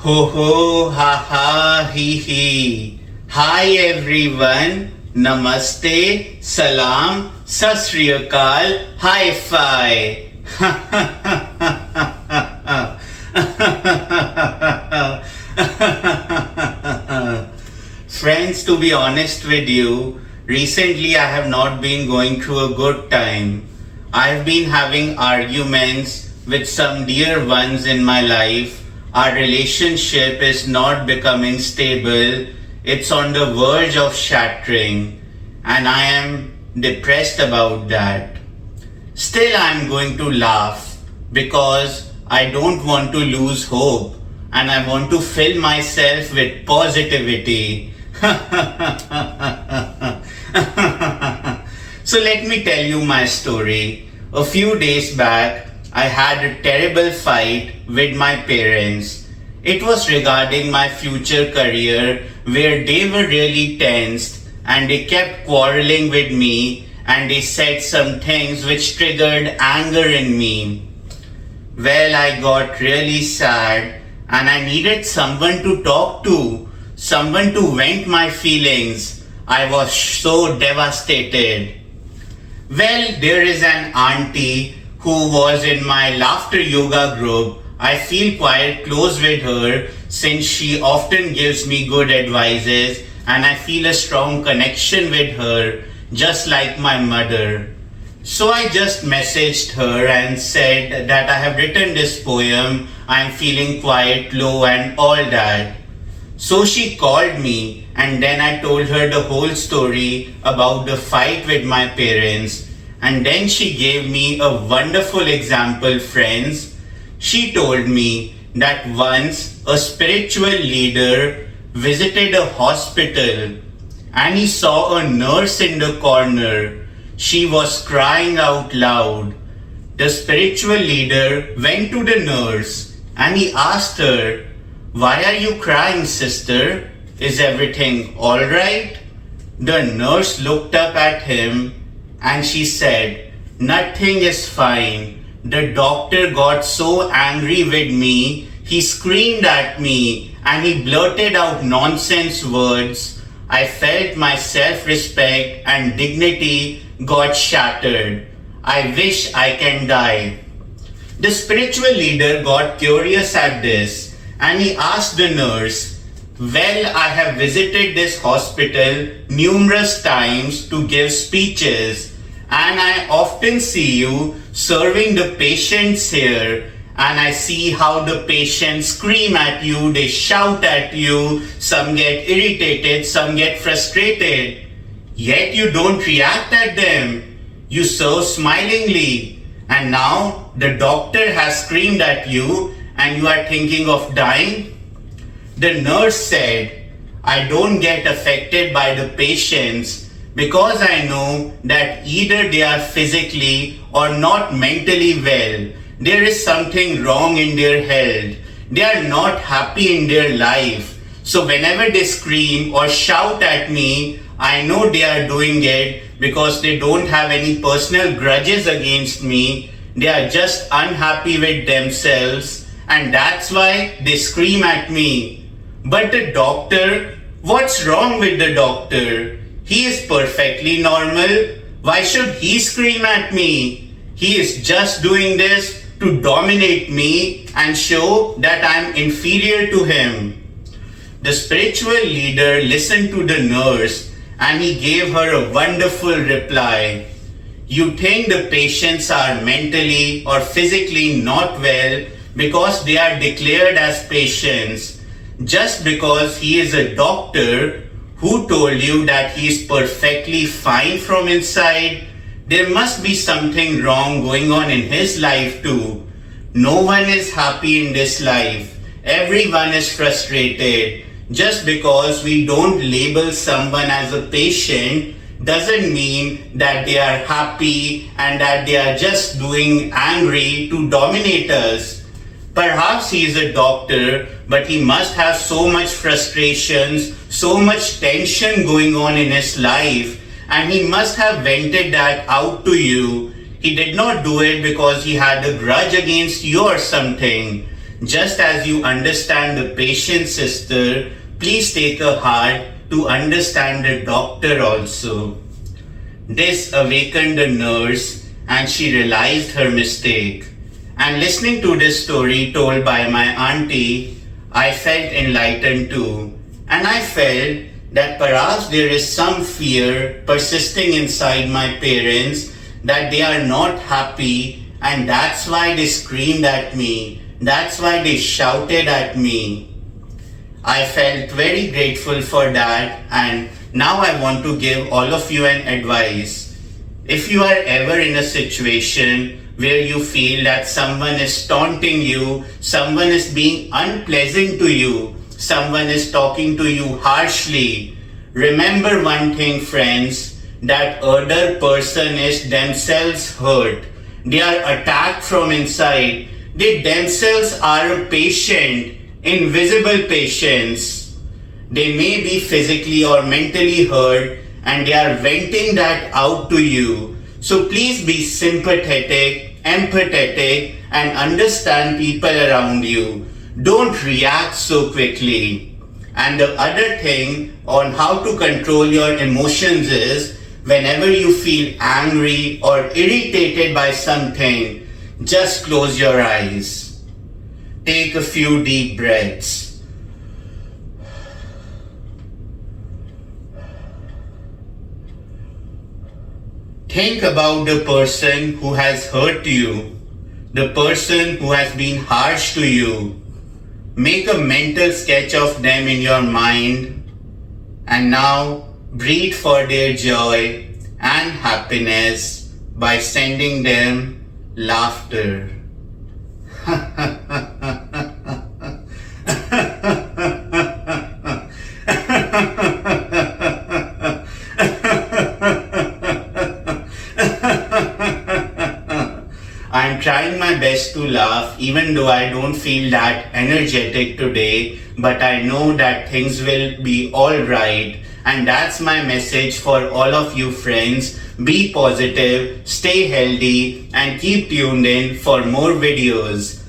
Ho ho, ha ha, he he. Hi everyone. Namaste, salam, sat sri akal, hi fi. Friends, to be honest with you, recently I have not been going through a good time. I've been having arguments with some dear ones in my life. Our relationship is not becoming stable. It's on the verge of shattering, and I am depressed about that. Still, I'm going to laugh because I don't want to lose hope and I want to fill myself with positivity. So let me tell you my story. A few days back, I had a terrible fight with my parents. It was regarding my future career where they were really tensed and they kept quarreling with me and they said some things which triggered anger in me. Well, I got really sad and I needed someone to talk to, someone to vent my feelings. I was so devastated. Well, there is an aunty who was in my laughter yoga group. I feel quite close with her since she often gives me good advices and I feel a strong connection with her, just like my mother. So I just messaged her and said that I have written this poem, I am feeling quite low and all that. So she called me and then I told her the whole story about the fight with my parents. And then she gave me a wonderful example, friends. She told me that once a spiritual leader visited a hospital and he saw a nurse in the corner. She was crying out loud. The spiritual leader went to the nurse and he asked her, "Why are you crying, sister? Is everything all right?" The nurse looked up at him and she said, "Nothing is fine. The doctor got so angry with me, he screamed at me and he blurted out nonsense words. I felt my self-respect and dignity got shattered. I wish I can die." The spiritual leader got curious at this and he asked the nurse, "Well, I have visited this hospital numerous times to give speeches and I often see you serving the patients here and I see how the patients scream at you, they shout at you, some get irritated, some get frustrated. Yet you don't react at them. You serve smilingly. And now the doctor has screamed at you and you are thinking of dying?" The nurse said, "I don't get affected by the patients because I know that either they are physically or not mentally well. There is something wrong in their health. They are not happy in their life. So whenever they scream or shout at me, I know they are doing it because they don't have any personal grudges against me. They are just unhappy with themselves and that's why they scream at me. But the doctor, what's wrong with the doctor? He is perfectly normal. Why should he scream at me? He is just doing this to dominate me and show that I am inferior to him." The spiritual leader listened to the nurse and he gave her a wonderful reply. "You think the patients are mentally or physically not well because they are declared as patients. Just because he is a doctor, who told you that he is perfectly fine from inside? There must be something wrong going on in his life too. No one is happy in this life. Everyone is frustrated. Just because we don't label someone as a patient doesn't mean that they are happy and that they are just doing angry to dominate us. Perhaps he is a doctor, but he must have so much frustrations, so much tension going on in his life, and he must have vented that out to you. He did not do it because he had a grudge against you or something. Just as you understand the patient, sister, please take a heart to understand the doctor also. This awakened the nurse and she realized her mistake. And listening to this story told by my auntie, I felt enlightened too. And I felt that perhaps there is some fear persisting inside my parents that they are not happy, and that's why they screamed at me. That's why they shouted at me. I felt very grateful for that, and now I want to give all of you an advice. If you are ever in a situation where you feel that someone is taunting you, someone is being unpleasant to you, someone is talking to you harshly, remember one thing, friends, that other person is themselves hurt. They are attacked from inside. They themselves are a patient, invisible patients. They may be physically or mentally hurt and they are venting that out to you. So please be sympathetic, empathetic, and understand people around you. Don't react so quickly. And the other thing on how to control your emotions is whenever you feel angry or irritated by something, just close your eyes. Take a few deep breaths. Think about the person who has hurt you, the person who has been harsh to you. Make a mental sketch of them in your mind, and now breathe for their joy and happiness by sending them laughter. I'm trying my best to laugh even though I don't feel that energetic today, but I know that things will be alright, and that's my message for all of you friends. Be positive, stay healthy, and keep tuned in for more videos.